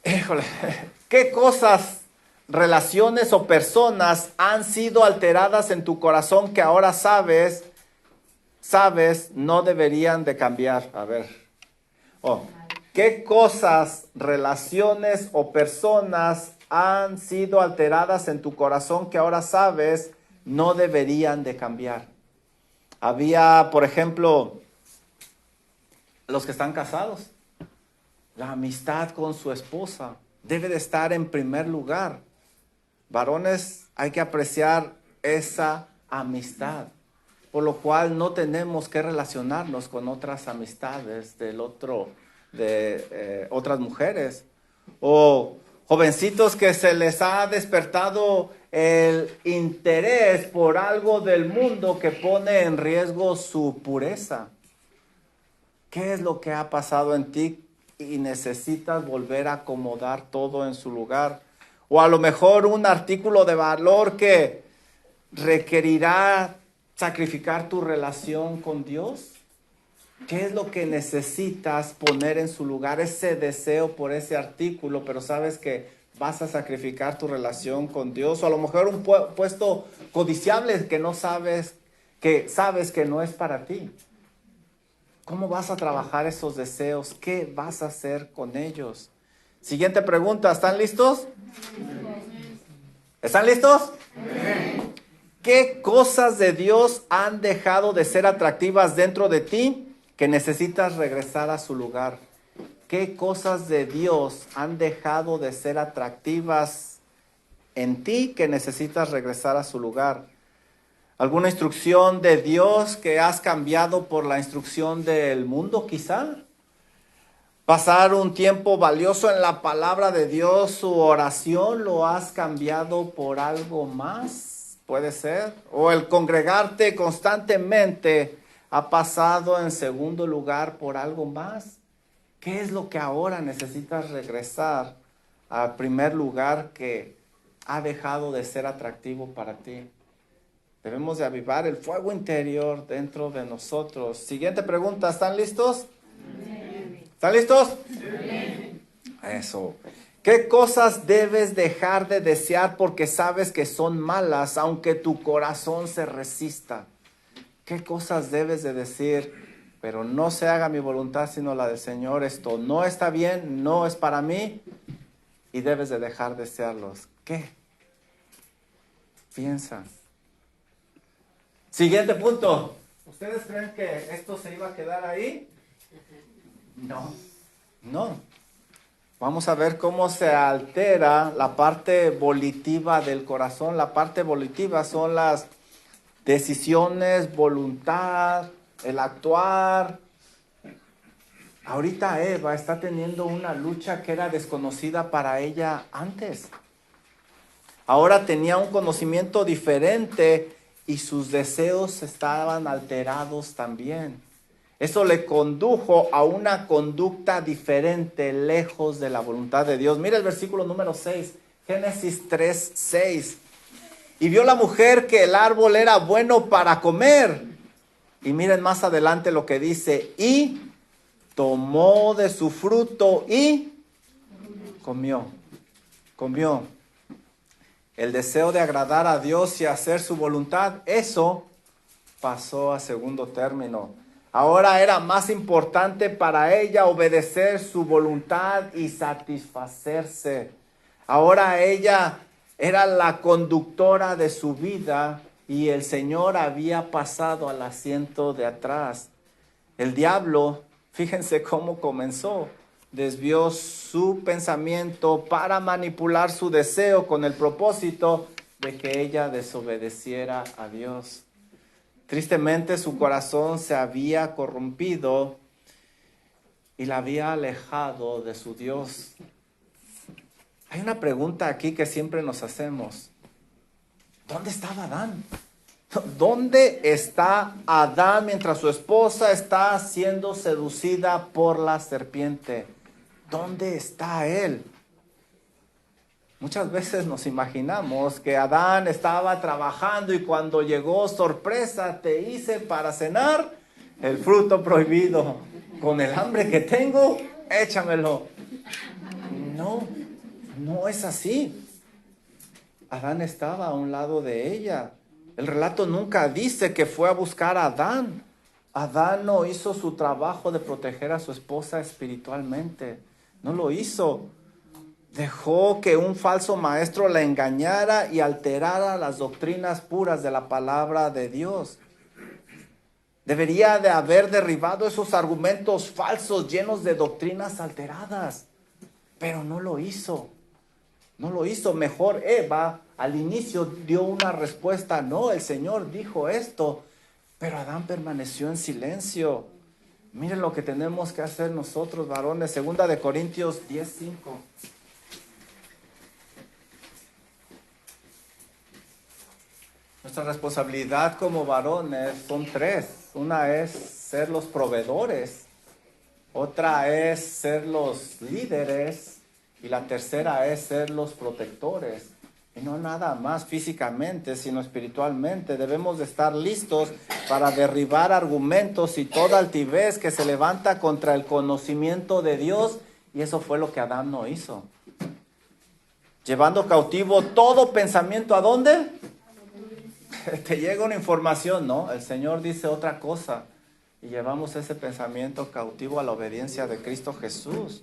Híjole, ¿qué cosas, relaciones o personas han sido alteradas en tu corazón que ahora sabes no deberían de cambiar? A ver. ¿Qué cosas, relaciones o personas han sido alteradas en tu corazón que ahora sabes no deberían de cambiar? Había, por ejemplo, los que están casados. La amistad con su esposa debe de estar en primer lugar. Varones, hay que apreciar esa amistad, por lo cual no tenemos que relacionarnos con otras amistades de otras mujeres. O jovencitos que se les ha despertado el interés por algo del mundo que pone en riesgo su pureza. ¿Qué es lo que ha pasado en ti y necesitas volver a acomodar todo en su lugar? O a lo mejor un artículo de valor que requerirá sacrificar tu relación con Dios. ¿Qué es lo que necesitas poner en su lugar? Ese deseo por ese artículo, pero sabes que vas a sacrificar tu relación con Dios. O a lo mejor un puesto codiciable que sabes que no es para ti. ¿Cómo vas a trabajar esos deseos? ¿Qué vas a hacer con ellos? Siguiente pregunta, ¿están listos? ¿Están listos? ¿Qué cosas de Dios han dejado de ser atractivas dentro de ti que necesitas regresar a su lugar? ¿Qué cosas de Dios han dejado de ser atractivas en ti que necesitas regresar a su lugar? ¿Alguna instrucción de Dios que has cambiado por la instrucción del mundo quizá? ¿Pasar un tiempo valioso en la palabra de Dios, su oración, lo has cambiado por algo más? ¿Puede ser? ¿O el congregarte constantemente ha pasado en segundo lugar por algo más? ¿Qué es lo que ahora necesitas regresar al primer lugar que ha dejado de ser atractivo para ti? Debemos de avivar el fuego interior dentro de nosotros. Siguiente pregunta, ¿están listos? ¿Están listos? Eso. ¿Qué cosas debes dejar de desear porque sabes que son malas, aunque tu corazón se resista? ¿Qué cosas debes de decir? Pero no se haga mi voluntad sino la del Señor. Esto no está bien, no es para mí y debes de dejar de desearlos. ¿Qué? Piensa. Siguiente punto. ¿Ustedes creen que esto se iba a quedar ahí? No. Vamos a ver cómo se altera la parte volitiva del corazón. La parte volitiva son las decisiones, voluntad, el actuar. Ahorita Eva está teniendo una lucha que era desconocida para ella antes. Ahora tenía un conocimiento diferente y sus deseos estaban alterados también. Eso le condujo a una conducta diferente, lejos de la voluntad de Dios. Mira el versículo número 6, Génesis 3, 6. Y vio la mujer que el árbol era bueno para comer. Y miren más adelante lo que dice. Y tomó de su fruto y comió. El deseo de agradar a Dios y hacer su voluntad, eso pasó a segundo término. Ahora era más importante para ella obedecer su voluntad y satisfacerse. Ahora ella era la conductora de su vida y el Señor había pasado al asiento de atrás. El diablo, fíjense cómo comenzó. Desvió su pensamiento para manipular su deseo con el propósito de que ella desobedeciera a Dios. Tristemente su corazón se había corrompido y la había alejado de su Dios. Hay una pregunta aquí que siempre nos hacemos. ¿Dónde estaba Adán? ¿Dónde está Adán mientras su esposa está siendo seducida por la serpiente? ¿Dónde está él? Muchas veces nos imaginamos que Adán estaba trabajando y cuando llegó, sorpresa, te hice para cenar el fruto prohibido. Con el hambre que tengo, échamelo. No, no es así. Adán estaba a un lado de ella. El relato nunca dice que fue a buscar a Adán. Adán no hizo su trabajo de proteger a su esposa espiritualmente. No lo hizo. Dejó que un falso maestro la engañara y alterara las doctrinas puras de la palabra de Dios. Debería de haber derribado esos argumentos falsos llenos de doctrinas alteradas, pero no lo hizo. No lo hizo. Mejor Eva al inicio dio una respuesta. No, el Señor dijo esto, pero Adán permaneció en silencio. Miren lo que tenemos que hacer nosotros, varones. 2 Corintios 10:5. Nuestra responsabilidad como varones son tres. Una es ser los proveedores, otra es ser los líderes y la tercera es ser los protectores. Y no nada más físicamente, sino espiritualmente. Debemos de estar listos para derribar argumentos y toda altivez que se levanta contra el conocimiento de Dios. Y eso fue lo que Adán no hizo. Llevando cautivo todo pensamiento, ¿a dónde? Te llega una información, ¿no? El Señor dice otra cosa y llevamos ese pensamiento cautivo a la obediencia de Cristo Jesús.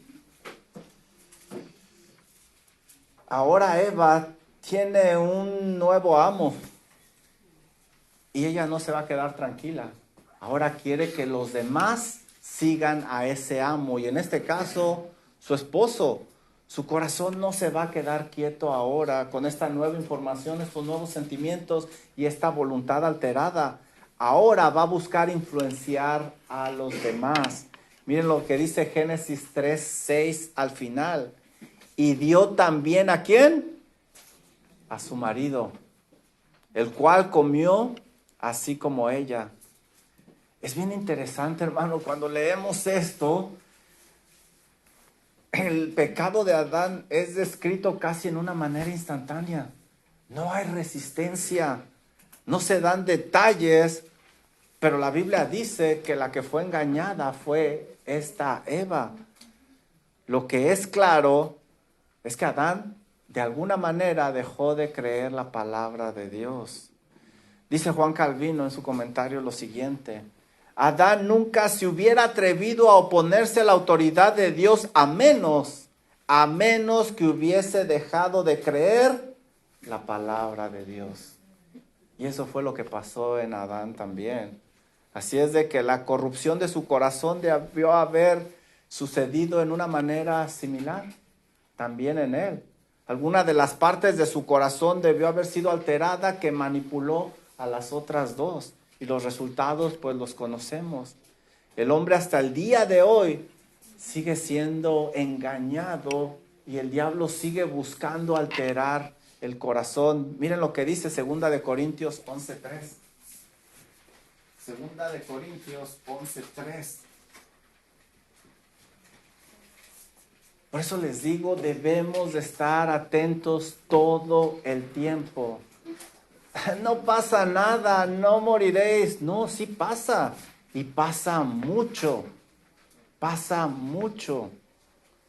Ahora Eva tiene un nuevo amo y ella no se va a quedar tranquila. Ahora quiere que los demás sigan a ese amo y en este caso su esposo. Su corazón no se va a quedar quieto ahora con esta nueva información, estos nuevos sentimientos y esta voluntad alterada. Ahora va a buscar influenciar a los demás. Miren lo que dice Génesis 3:6 al final. Y dio también ¿a quién? A su marido, el cual comió así como ella. Es bien interesante, hermano, cuando leemos esto. El pecado de Adán es descrito casi en una manera instantánea. No hay resistencia, no se dan detalles, pero la Biblia dice que la que fue engañada fue esta Eva. Lo que es claro es que Adán de alguna manera dejó de creer la palabra de Dios. Dice Juan Calvino en su comentario lo siguiente: Adán nunca se hubiera atrevido a oponerse a la autoridad de Dios a menos que hubiese dejado de creer la palabra de Dios. Y eso fue lo que pasó en Adán también. Así es de que la corrupción de su corazón debió haber sucedido en una manera similar también en él. Alguna de las partes de su corazón debió haber sido alterada que manipuló a las otras dos. Y los resultados pues los conocemos. El hombre hasta el día de hoy sigue siendo engañado y el diablo sigue buscando alterar el corazón. Miren lo que dice 2 Corintios 11:3. 2 Corintios 11:3. Por eso les digo, debemos de estar atentos todo el tiempo. No pasa nada, no moriréis. No, sí pasa. Y pasa mucho. Pasa mucho.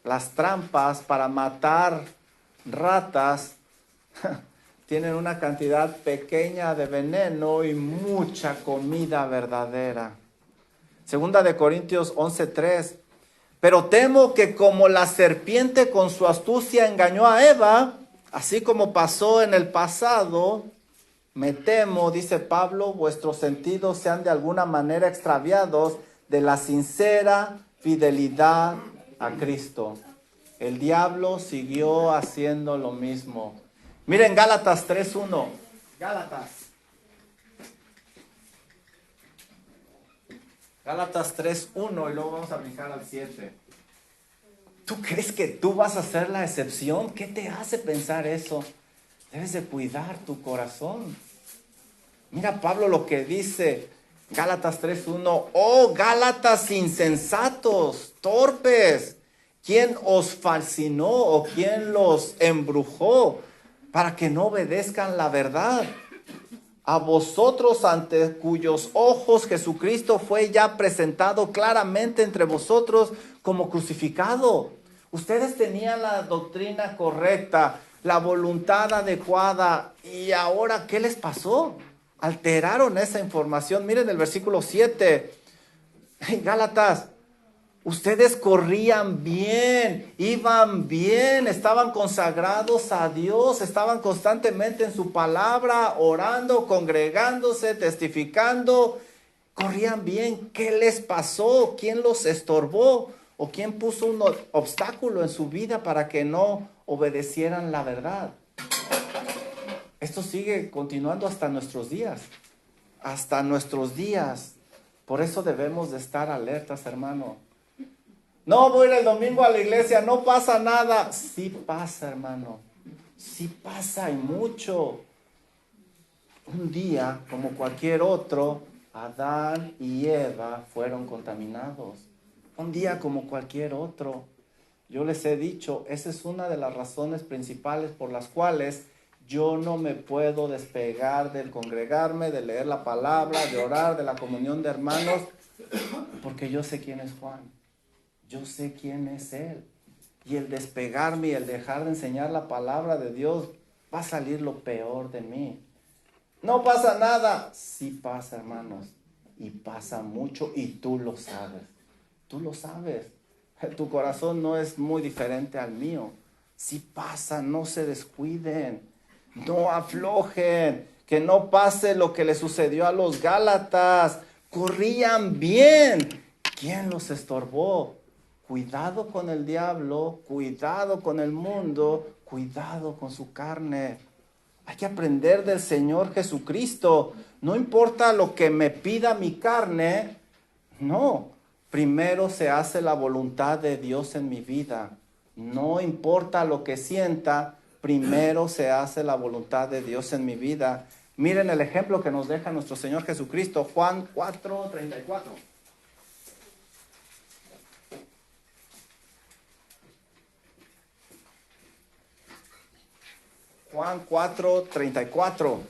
Las trampas para matar ratas tienen una cantidad pequeña de veneno y mucha comida verdadera. 2 Corintios 11:3. Pero temo que como la serpiente con su astucia engañó a Eva, así como pasó en el pasado, me temo, dice Pablo, vuestros sentidos sean de alguna manera extraviados de la sincera fidelidad a Cristo. El diablo siguió haciendo lo mismo. Miren Gálatas 3:1. Gálatas. Gálatas 3:1 y luego vamos a brincar al 7. ¿Tú crees que tú vas a ser la excepción? ¿Qué te hace pensar eso? Debes de cuidar tu corazón. Mira Pablo lo que dice, Gálatas 3:1. Oh, Gálatas insensatos, torpes. ¿Quién os fascinó o quién los embrujó para que no obedezcan la verdad? A vosotros ante cuyos ojos Jesucristo fue ya presentado claramente entre vosotros como crucificado. Ustedes tenían la doctrina correcta, la voluntad adecuada, y ahora ¿qué les pasó? Alteraron esa información. Miren el versículo 7. En Gálatas, ustedes corrían bien, iban bien, estaban consagrados a Dios, estaban constantemente en su palabra, orando, congregándose, testificando, corrían bien. ¿Qué les pasó? ¿Quién los estorbó? ¿O quién puso un obstáculo en su vida para que no obedecieran la verdad? Esto sigue continuando hasta nuestros días, hasta nuestros días. Por eso debemos de estar alertas, hermano. No voy a ir el domingo a la iglesia, no pasa nada. Sí pasa, hermano. Sí pasa y mucho. Un día, como cualquier otro, Adán y Eva fueron contaminados. Un día como cualquier otro. Yo les he dicho, esa es una de las razones principales por las cuales yo no me puedo despegar del congregarme, de leer la palabra, de orar, de la comunión de hermanos, porque yo sé quién es Juan. Yo sé quién es Él. Y el despegarme y el dejar de enseñar la palabra de Dios, va a salir lo peor de mí. No pasa nada. Sí pasa, hermanos. Y pasa mucho y tú lo sabes. Tú lo sabes. Tu corazón no es muy diferente al mío. Sí pasa, no se descuiden. No aflojen. Que no pase lo que le sucedió a los Gálatas. Corrían bien. ¿Quién los estorbó? Cuidado con el diablo, cuidado con el mundo, cuidado con su carne. Hay que aprender del Señor Jesucristo. No importa lo que me pida mi carne, no. Primero se hace la voluntad de Dios en mi vida. No importa lo que sienta, primero se hace la voluntad de Dios en mi vida. Miren el ejemplo que nos deja nuestro Señor Jesucristo, Juan 4:34. Juan 4:34.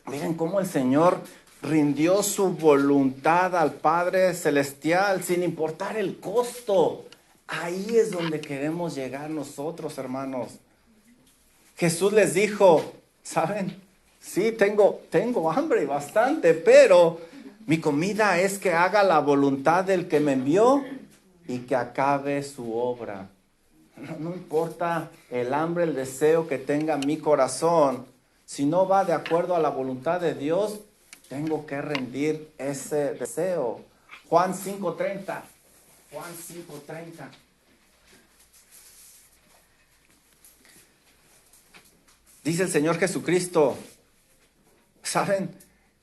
Miren cómo el Señor rindió su voluntad al Padre Celestial sin importar el costo. Ahí es donde queremos llegar nosotros, hermanos. Jesús les dijo, ¿saben? Sí, tengo hambre bastante, pero mi comida es que haga la voluntad del que me envió y que acabe su obra. No importa el hambre, el deseo que tenga mi corazón, si no va de acuerdo a la voluntad de Dios, tengo que rendir ese deseo. Juan 5:30. Juan 5:30. Dice el Señor Jesucristo, ¿saben?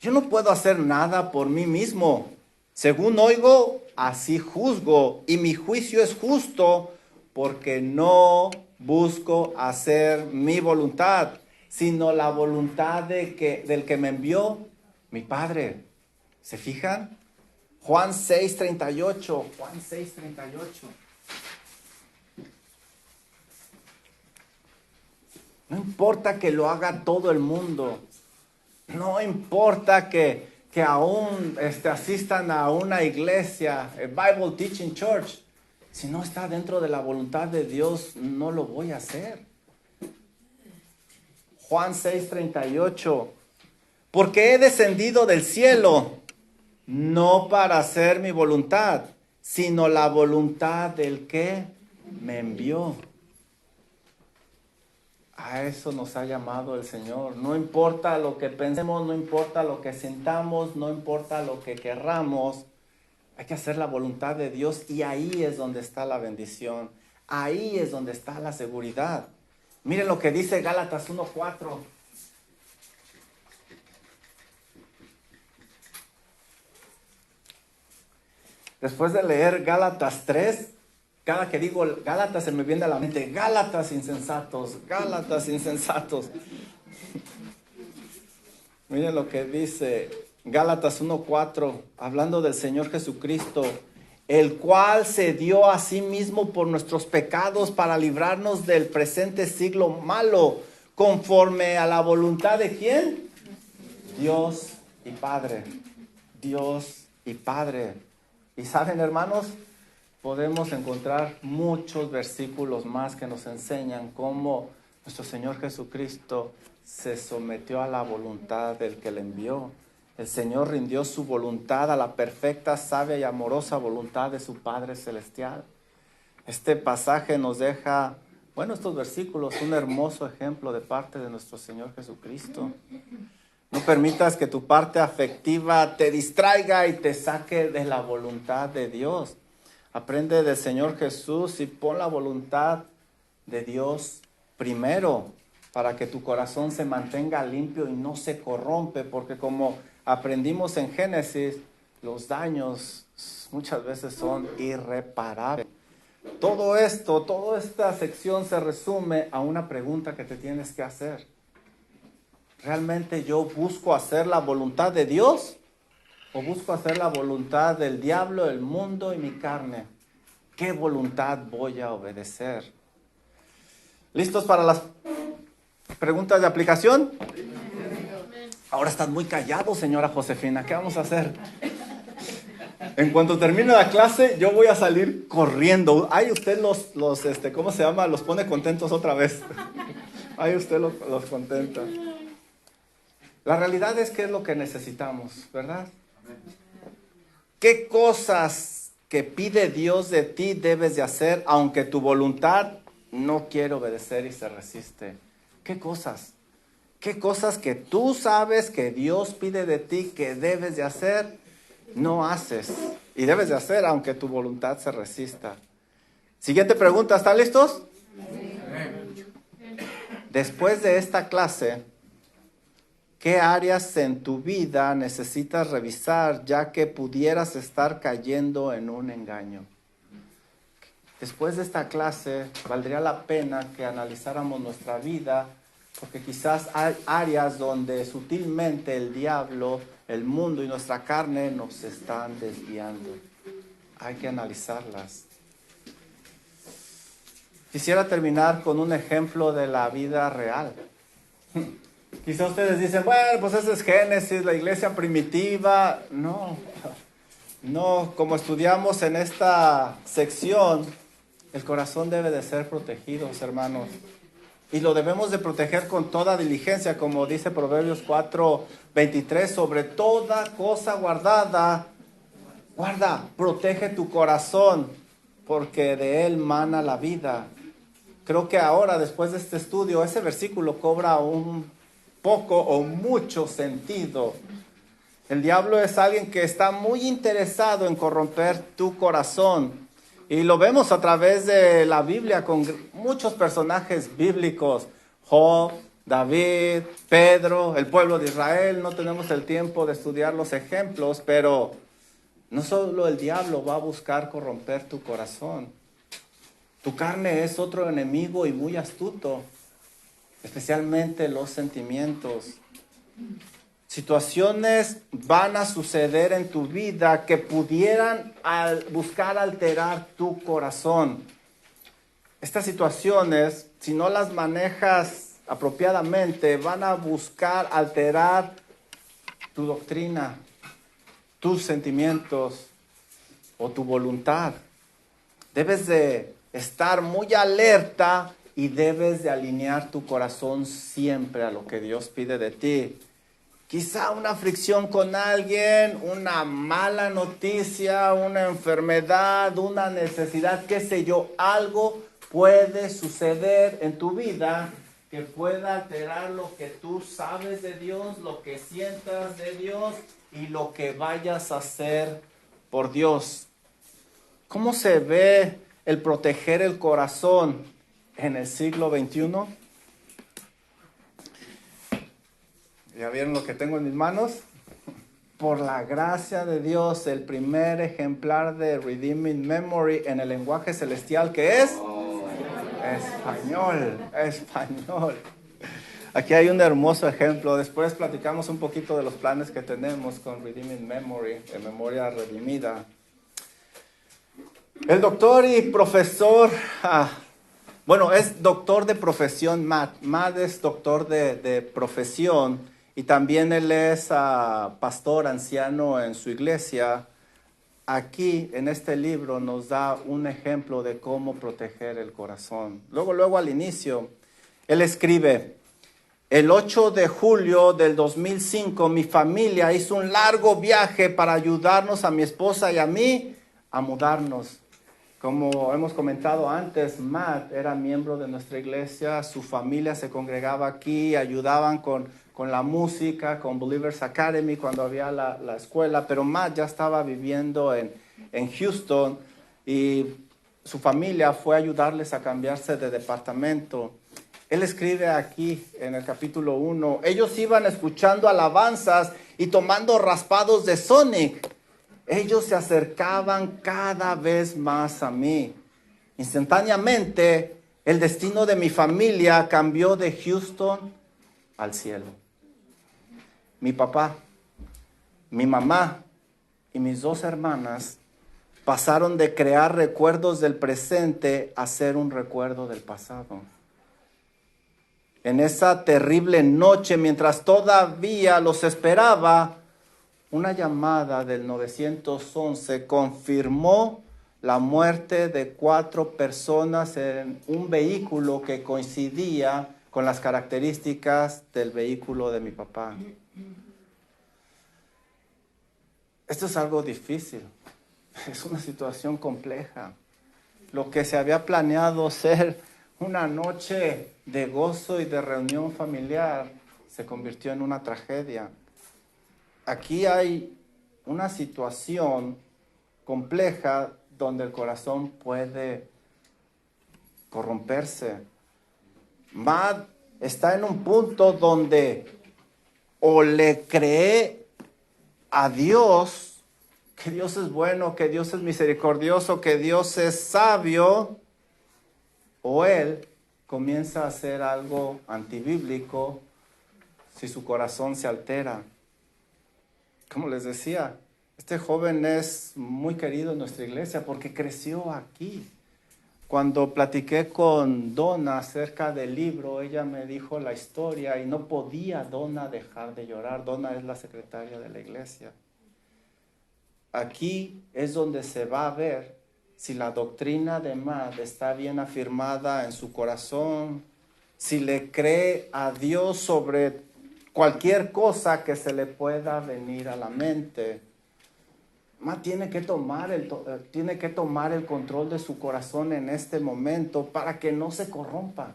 Yo no puedo hacer nada por mí mismo. Según oigo, así juzgo, y mi juicio es justo, porque no busco hacer mi voluntad, sino la voluntad del que me envió, mi Padre. ¿Se fijan? Juan 6:38. Juan 6:38. No importa que lo haga todo el mundo. No importa que aún asistan a una iglesia, a Bible Teaching Church. Si no está dentro de la voluntad de Dios, no lo voy a hacer. Juan 6:38. Porque he descendido del cielo, no para hacer mi voluntad, sino la voluntad del que me envió. A eso nos ha llamado el Señor. No importa lo que pensemos, no importa lo que sintamos, no importa lo que querramos. Hay que hacer la voluntad de Dios y ahí es donde está la bendición. Ahí es donde está la seguridad. Miren lo que dice Gálatas 1:4. Después de leer Gálatas 3, cada que digo Gálatas se me viene a la mente, Gálatas insensatos, Gálatas insensatos. Miren lo que dice Gálatas 1:4, hablando del Señor Jesucristo, el cual se dio a sí mismo por nuestros pecados para librarnos del presente siglo malo, conforme a la voluntad de ¿quién? Dios y Padre. Dios y Padre. Y saben, hermanos, podemos encontrar muchos versículos más que nos enseñan cómo nuestro Señor Jesucristo se sometió a la voluntad del que le envió. El Señor rindió su voluntad a la perfecta, sabia y amorosa voluntad de su Padre Celestial. Este pasaje nos deja, bueno, estos versículos, un hermoso ejemplo de parte de nuestro Señor Jesucristo. No permitas que tu parte afectiva te distraiga y te saque de la voluntad de Dios. Aprende del Señor Jesús y pon la voluntad de Dios primero para que tu corazón se mantenga limpio y no se corrompe, porque como aprendimos en Génesis, los daños muchas veces son irreparables. Todo esto, toda esta sección se resume a una pregunta que te tienes que hacer. ¿Realmente yo busco hacer la voluntad de Dios o busco hacer la voluntad del diablo, el mundo y mi carne? ¿Qué voluntad voy a obedecer? ¿Listos para las preguntas de aplicación? Ahora están muy callados, señora Josefina. ¿Qué vamos a hacer? En cuanto termine la clase, yo voy a salir corriendo. Ahí usted ¿cómo se llama? Los pone contentos otra vez. Ahí usted los contenta. La realidad es que es lo que necesitamos, ¿verdad? ¿Qué cosas que pide Dios de ti debes de hacer, aunque tu voluntad no quiere obedecer y se resiste? ¿Qué cosas? ¿Qué cosas que tú sabes que Dios pide de ti que debes de hacer, no haces? Y debes de hacer aunque tu voluntad se resista. Siguiente pregunta, ¿están listos? Después de esta clase, ¿qué áreas en tu vida necesitas revisar ya que pudieras estar cayendo en un engaño? Después de esta clase, valdría la pena que analizáramos nuestra vida, porque quizás hay áreas donde sutilmente el diablo, el mundo y nuestra carne nos están desviando. Hay que analizarlas. Quisiera terminar con un ejemplo de la vida real. Quizás ustedes dicen, bueno, pues ese es Génesis, la iglesia primitiva. No, como estudiamos en esta sección, el corazón debe de ser protegido, hermanos. Y lo debemos de proteger con toda diligencia, como dice Proverbios 4:23, sobre toda cosa guarda, protege tu corazón, porque de él mana la vida. Creo que ahora, después de este estudio, ese versículo cobra un poco o mucho sentido. El diablo es alguien que está muy interesado en corromper tu corazón. Y lo vemos a través de la Biblia con muchos personajes bíblicos. Job, David, Pedro, el pueblo de Israel. No tenemos el tiempo de estudiar los ejemplos, pero no solo el diablo va a buscar corromper tu corazón. Tu carne es otro enemigo y muy astuto, especialmente los sentimientos. Situaciones van a suceder en tu vida que pudieran buscar alterar tu corazón. Estas situaciones, si no las manejas apropiadamente, van a buscar alterar tu doctrina, tus sentimientos o tu voluntad. Debes de estar muy alerta y debes de alinear tu corazón siempre a lo que Dios pide de ti. Quizá una fricción con alguien, una mala noticia, una enfermedad, una necesidad, qué sé yo, algo puede suceder en tu vida que pueda alterar lo que tú sabes de Dios, lo que sientas de Dios y lo que vayas a hacer por Dios. ¿Cómo se ve el proteger el corazón en el siglo XXI? ¿Ya vieron lo que tengo en mis manos? por la gracia de Dios, el primer ejemplar de Redeeming Memory en el lenguaje celestial, que es español. Aquí hay un hermoso ejemplo. Después platicamos un poquito de los planes que tenemos con Redeeming Memory, en memoria redimida. El doctor y profesor, es doctor de profesión, Matt. Matt es doctor de profesión y también él es pastor anciano en su iglesia. Aquí en este libro nos da un ejemplo de cómo proteger el corazón. Luego al inicio, él escribe: el 8 de julio del 2005, mi familia hizo un largo viaje para ayudarnos a mi esposa y a mí a mudarnos. Como hemos comentado antes, Matt era miembro de nuestra iglesia, su familia se congregaba aquí, ayudaban con la música, con Believers Academy cuando había la escuela, pero Matt ya estaba viviendo en Houston y su familia fue a ayudarles a cambiarse de departamento. Él escribe aquí en el capítulo 1, ellos iban escuchando alabanzas y tomando raspados de Sonic. Ellos se acercaban cada vez más a mí. Instantáneamente, el destino de mi familia cambió de Houston al cielo. Mi papá, mi mamá y mis 2 hermanas pasaron de crear recuerdos del presente a ser un recuerdo del pasado. En esa terrible noche, mientras todavía los esperaba, una llamada del 911 confirmó la muerte de 4 personas en un vehículo que coincidía con las características del vehículo de mi papá. Esto es algo difícil, es una situación compleja. Lo que se había planeado ser una noche de gozo y de reunión familiar se convirtió en una tragedia. Aquí hay una situación compleja donde el corazón puede corromperse. Matt está en un punto donde o le cree a Dios, que Dios es bueno, que Dios es misericordioso, que Dios es sabio, o él comienza a hacer algo antibíblico si su corazón se altera. Como les decía, este joven es muy querido en nuestra iglesia porque creció aquí. Cuando platiqué con Donna acerca del libro, ella me dijo la historia y no podía Donna dejar de llorar. Donna es la secretaria de la iglesia. Aquí es donde se va a ver si la doctrina de Matt está bien afirmada en su corazón, si le cree a Dios sobre cualquier cosa que se le pueda venir a la mente. Matt tiene que tomar el control de su corazón en este momento para que no se corrompa.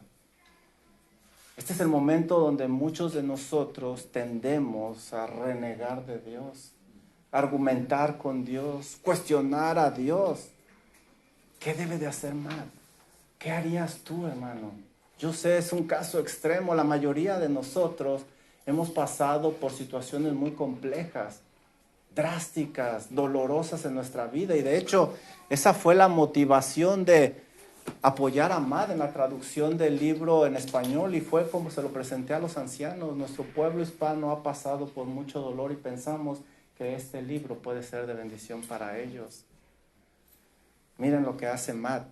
Este es el momento donde muchos de nosotros tendemos a renegar de Dios, argumentar con Dios, cuestionar a Dios. ¿Qué debe de hacer Matt? ¿Qué harías tú, hermano? Yo sé, es un caso extremo. La mayoría de nosotros hemos pasado por situaciones muy complejas, drásticas, dolorosas en nuestra vida. Y de hecho, esa fue la motivación de apoyar a Matt en la traducción del libro en español. Y fue como se lo presenté a los ancianos. Nuestro pueblo hispano ha pasado por mucho dolor y pensamos que este libro puede ser de bendición para ellos. Miren lo que hace Matt.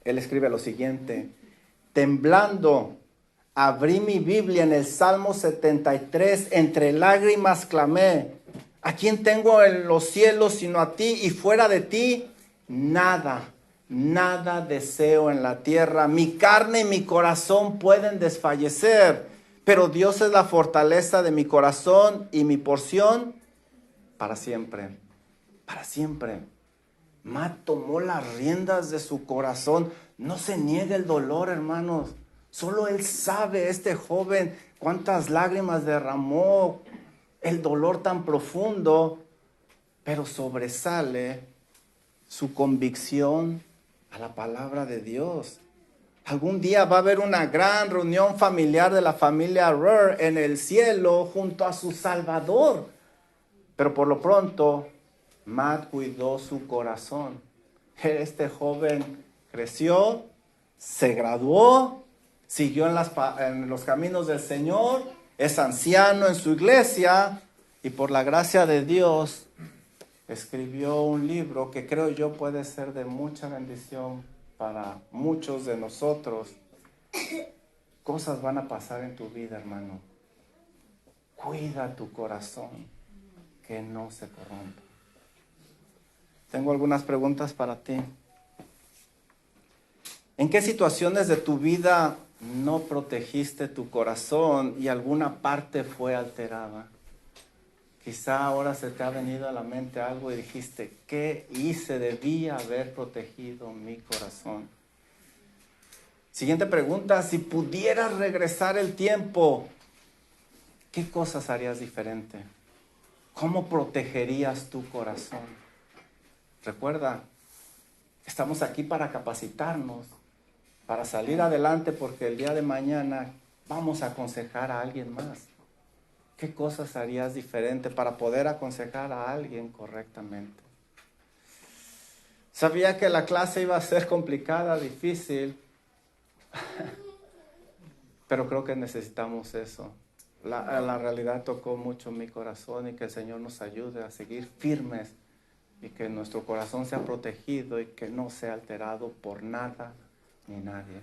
Él escribe lo siguiente: temblando, abrí mi Biblia en el Salmo 73, entre lágrimas clamé: ¿a quién tengo en los cielos sino a ti? Y fuera de ti, nada deseo en la tierra. Mi carne y mi corazón pueden desfallecer, pero Dios es la fortaleza de mi corazón y mi porción para siempre. Para siempre. Matt tomó las riendas de su corazón. No se niega el dolor, hermanos. Solo él sabe, este joven, cuántas lágrimas derramó, el dolor tan profundo, pero sobresale su convicción a la palabra de Dios. Algún día va a haber una gran reunión familiar de la familia Rohr en el cielo junto a su Salvador. Pero por lo pronto, Matt cuidó su corazón. Este joven creció, se graduó, siguió en los caminos del Señor, es anciano en su iglesia y por la gracia de Dios escribió un libro que creo yo puede ser de mucha bendición para muchos de nosotros. Cosas van a pasar en tu vida, hermano. Cuida tu corazón, que no se corrompa. Tengo algunas preguntas para ti. ¿En qué situaciones de tu vida no protegiste tu corazón y alguna parte fue alterada? Quizá ahora se te ha venido a la mente algo y dijiste, ¿qué hice? Debía haber protegido mi corazón. Siguiente pregunta, si pudieras regresar el tiempo, ¿qué cosas harías diferente? ¿Cómo protegerías tu corazón? Recuerda, estamos aquí para capacitarnos, para salir adelante, porque el día de mañana vamos a aconsejar a alguien más. ¿Qué cosas harías diferente para poder aconsejar a alguien correctamente? Sabía que la clase iba a ser complicada, difícil, pero creo que necesitamos eso. La realidad tocó mucho mi corazón y que el Señor nos ayude a seguir firmes y que nuestro corazón sea protegido y que no sea alterado por nada ni nadie.